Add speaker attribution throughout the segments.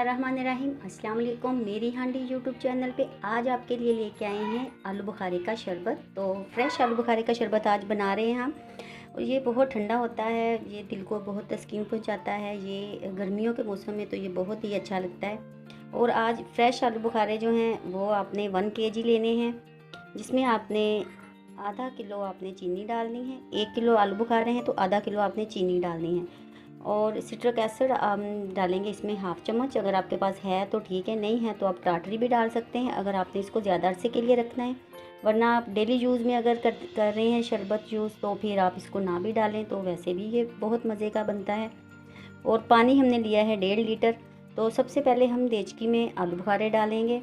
Speaker 1: बिस्मिल्लाहिर्रहमानिर्रहीम। अस्सलाम वालेकुम। मेरी हांडी यूट्यूब चैनल पे आज आपके लिए लेके आए हैं आलू बुखारे का शरबत। तो फ्रेश आलू बुखारे का शरबत आज बना रहे हैं हम। और ये बहुत ठंडा होता है, ये दिल को बहुत तस्कीन पहुंचाता है। ये गर्मियों के मौसम में तो ये बहुत ही अच्छा लगता है। और आज फ्रेश आलू बुखारे जो हैं वो आपने 1 kg लेने हैं, जिसमें आपने आधा किलो आपने चीनी डालनी है। 1 किलो आलू बुखारे हैं तो आधा किलो आपने चीनी डालनी है। और सिट्रिक एसिड डालेंगे इसमें 1/2 चम्मच। अगर आपके पास है तो ठीक है, नहीं है तो आप टाटरी भी डाल सकते हैं अगर आपने इसको ज़्यादा अरसे के लिए रखना है। वरना आप डेली यूज़ में अगर कर रहे हैं शरबत यूज़ तो फिर आप इसको ना भी डालें, तो वैसे भी ये बहुत मज़े का बनता है। और पानी हमने लिया है 1.5 लीटर। तो सबसे पहले हम देचकी में आलू बुखारे डालेंगे।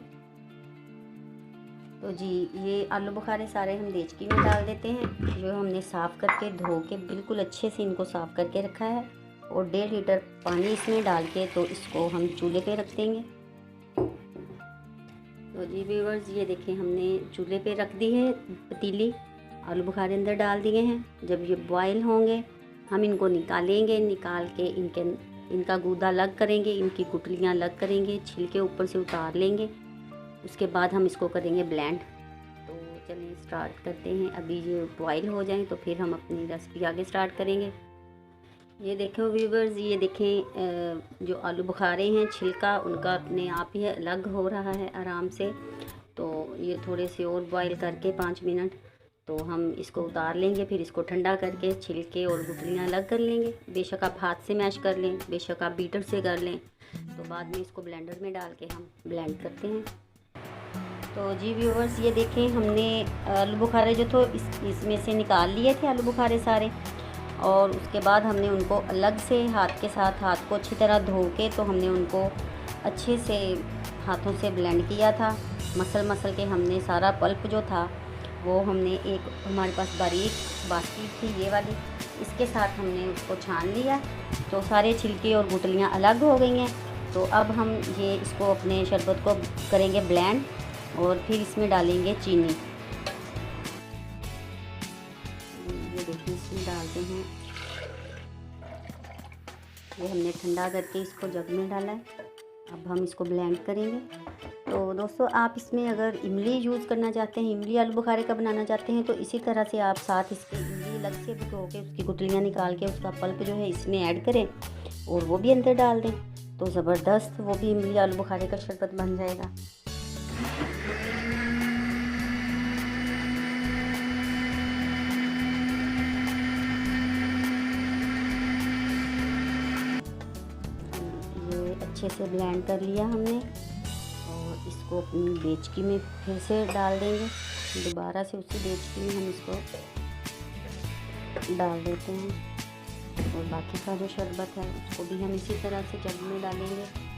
Speaker 1: तो जी ये आलू बुखारे सारे हम देचकी में डाल देते हैं, जो हमने साफ़ करके धो के बिल्कुल अच्छे से इनको साफ़ करके रखा है। और 1.5 लीटर पानी इसमें डाल के तो इसको हम चूल्हे पे रख देंगे। तो जी व्यूअर्स, ये देखें हमने चूल्हे पे रख दी है पतीली, आलू बुखारे अंदर डाल दिए हैं। जब ये बॉयल होंगे हम इनको निकालेंगे, निकाल के इनका गूदा अलग करेंगे, इनकी गुठलियाँ अलग करेंगे, छिलके ऊपर से उतार लेंगे। उसके बाद हम इसको करेंगे ब्लेंड। तो चलिए स्टार्ट करते हैं। अभी ये बॉयल हो जाएं तो फिर हम अपनी रेसिपी आगे स्टार्ट करेंगे। ये देखो व्यूवर्स, ये देखें जो आलू बुखारे हैं छिलका उनका अपने आप ही अलग हो रहा है आराम से। तो ये थोड़े से और बॉईल करके 5 मिनट तो हम इसको उतार लेंगे। फिर इसको ठंडा करके छिलके और गुठलियाँ अलग कर लेंगे। बेशक आप हाथ से मैश कर लें, बेशक आप बीटर से कर लें। तो बाद में इसको ब्लेंडर में डाल के हम ब्लेंड करते हैं। तो जी व्यूवर्स, ये देखें हमने आलू बुखारे जो तो इसमें से निकाल लिए थे आलू बुखारे सारे। और उसके बाद हमने उनको अलग से हाथ के साथ हाथ को अच्छी तरह धो के तो हमने उनको अच्छे से हाथों से ब्लेंड किया था। मसल के हमने सारा पल्प जो था वो हमने एक हमारे पास बारीक बास्केट थी ये वाली, इसके साथ हमने उसको छान लिया। तो सारे छिलके और गुठलियाँ अलग हो गई हैं। तो अब हम ये इसको अपने शरबत को करेंगे ब्लेंड और फिर इसमें डालेंगे चीनी। ये देखिए इसमें डालते हैं। ये हमने ठंडा करके इसको जग में डाला है। अब हम इसको ब्लेंड करेंगे। तो दोस्तों, आप इसमें अगर इमली यूज़ करना चाहते हैं, इमली आलू बुखारे का बनाना चाहते हैं, तो इसी तरह से आप साथ इसके इमली अलग से भिगो के उसकी गुठलियाँ निकाल के उसका पल्प जो है इसमें ऐड करें और वो भी अंदर डाल दें। तो ज़बरदस्त वो भी इमली आलू बुखारे का शरबत बन जाएगा। अच्छे से ब्लेंड कर लिया हमने और इसको अपनी देचकी में फिर से डाल देंगे। दोबारा से उसी देचकी में हम इसको डाल देते हैं। और बाकी का जो शरबत है उसको भी हम इसी तरह से जग में डालेंगे।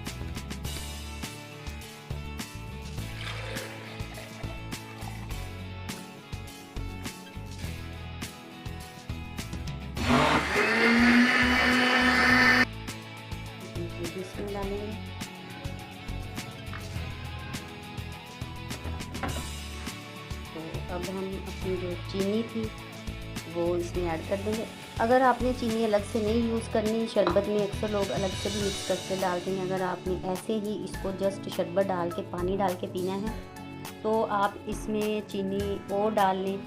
Speaker 1: इसमें डालेंगे। तो अब हम अपनी जो चीनी थी वो इसमें ऐड कर देंगे। अगर आपने चीनी अलग से नहीं यूज़ करनी, शरबत में अक्सर लोग अलग से भी मिक्स करके डालते हैं। अगर आपने ऐसे ही इसको जस्ट शरबत डाल के पानी डाल के पीना है तो आप इसमें चीनी और डाल लें।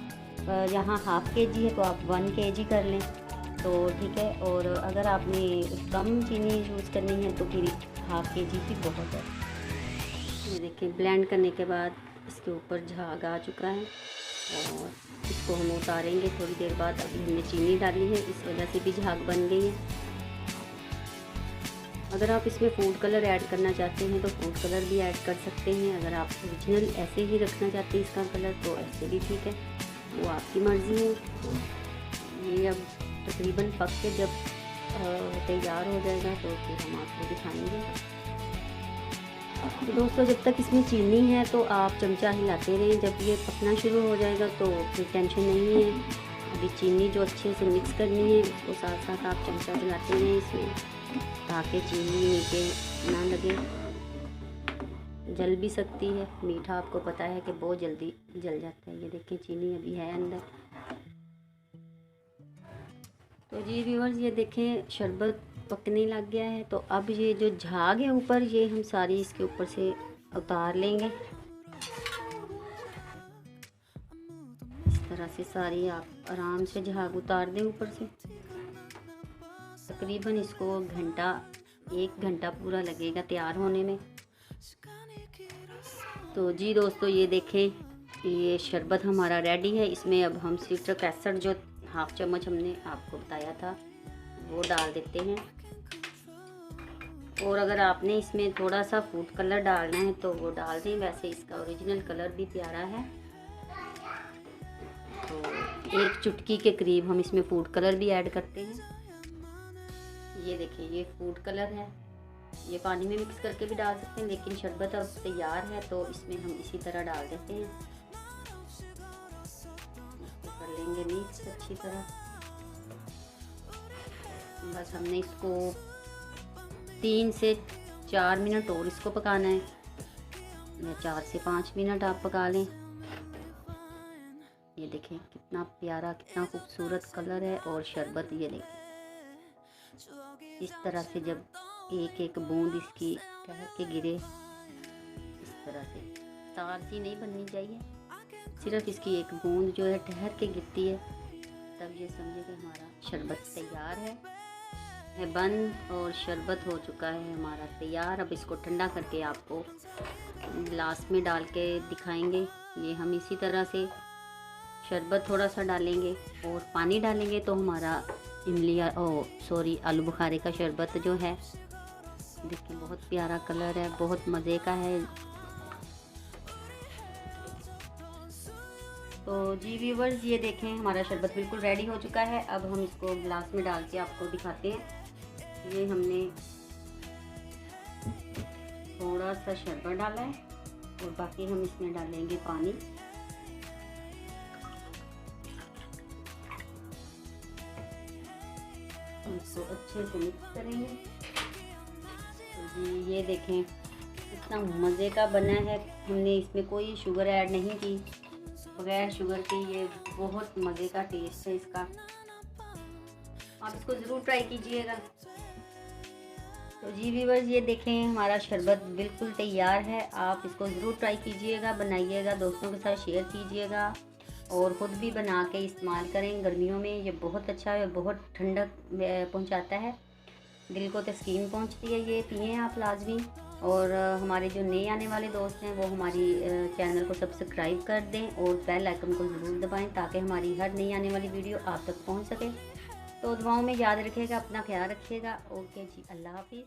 Speaker 1: यहाँ 1/2 kg है तो आप 1 kg कर लें तो ठीक है। और अगर आपने कम चीनी यूज़ करनी है तो फिर 1/2 kg भी बहुत है। ये देखिए ब्लेंड करने के बाद इसके ऊपर झाग आ चुका है और इसको हम उतारेंगे थोड़ी देर बाद। अभी हमने चीनी डाली है, इस वजह से भी झाग बन गई है। अगर आप इसमें फूड कलर ऐड करना चाहते हैं तो फूड कलर भी ऐड कर सकते हैं। अगर आप ओरिजिनल ऐसे ही रखना चाहते हैं इसका कलर तो ऐसे भी ठीक है, वो आपकी मर्ज़ी है। ये अब तकरीबन पक के जब तैयार हो जाएगा तो फिर हम आपको दिखाएंगे। तो दोस्तों, जब तक इसमें चीनी है तो आप चमचा हिलाते रहें। जब ये पकना शुरू हो जाएगा तो फिर टेंशन नहीं है। अभी चीनी जो अच्छे से मिक्स करनी है उसको साथ साथ आप चमचा हिलाते रहें इसमें, ताकि चीनी नीचे ना लगे। जल भी सकती है, मीठा आपको पता है कि बहुत जल्दी जल जाता है। ये देखें चीनी अभी है अंदर। तो जी व्यूअर्स, ये देखें शरबत पकने लग गया है। तो अब ये जो झाग है ऊपर, ये हम सारी इसके ऊपर से उतार लेंगे। इस तरह से सारी आप आराम से झाग उतार दें ऊपर से। तकरीबन इसको एक घंटा पूरा लगेगा तैयार होने में। तो जी दोस्तों, ये देखें, ये शरबत हमारा रेडी है। इसमें अब हम सिट्रिक एसिड जो हाफ चम्मच हमने आपको बताया था वो डाल देते हैं। और अगर आपने इसमें थोड़ा सा फूड कलर डालना है तो वो डाल दें, वैसे इसका ओरिजिनल कलर भी प्यारा है। तो 1 चुटकी के करीब हम इसमें फूड कलर भी ऐड करते हैं। ये देखिए, ये फूड कलर है। ये पानी में मिक्स करके भी डाल सकते हैं, लेकिन शरबत अब तैयार है तो इसमें हम इसी तरह डाल देते हैं। इसको कर लेंगे मिक्स अच्छी तरह। बस हमने इसको 3 से 4 मिनट और इसको पकाना है, या 4 से 5 मिनट आप पका लें। ये देखें कितना प्यारा, कितना खूबसूरत कलर है। और शरबत ये देखें, इस तरह से जब एक एक बूंद इसकी ठहर के गिरे, इस तरह से तार सी नहीं बननी चाहिए, सिर्फ इसकी एक बूंद जो है ठहर के गिरती है, तब ये समझे कि हमारा शरबत तैयार है बंद। और शरबत हो चुका है हमारा तैयार। अब इसको ठंडा करके आपको गिलास में डाल के दिखाएंगे। ये हम इसी तरह से शरबत थोड़ा सा डालेंगे और पानी डालेंगे तो हमारा आलू बुखारे का शरबत जो है, देखिए बहुत प्यारा कलर है, बहुत मज़े का है। तो जी व्यूवर्स, ये देखें हमारा शरबत बिल्कुल रेडी हो चुका है। अब हम इसको गिलास में डाल के आपको दिखाते हैं। ये हमने थोड़ा सा शरबत डाला है और बाकी हम इसमें डालेंगे पानी। इसको अच्छे से मिक्स करेंगे। तो जी ये देखें कितना मज़े का बना है। हमने इसमें कोई शुगर ऐड नहीं की, बगैर शुगर के ये बहुत मज़े का टेस्ट है इसका। आप इसको ज़रूर ट्राई कीजिएगा। तो जी व्यूअर्स, ये देखें हमारा शरबत बिल्कुल तैयार है। आप इसको ज़रूर ट्राई कीजिएगा, बनाइएगा, दोस्तों के साथ शेयर कीजिएगा और ख़ुद भी बना के इस्तेमाल करें। गर्मियों में ये बहुत अच्छा है, बहुत ठंडक पहुंचाता है, दिल को तस्कीन पहुंचती है। ये पिएं आप लाजमी। और हमारे जो नए आने वाले दोस्त हैं वो हमारी चैनल को सब्सक्राइब कर दें और बेल आइकन को ज़रूर दबाएं ताकि हमारी हर नई आने वाली वीडियो आप तक पहुंच सके। तो दुआओं में याद रखिएगा, अपना ख्याल रखिएगा। ओके जी, अल्लाह हाफिज़।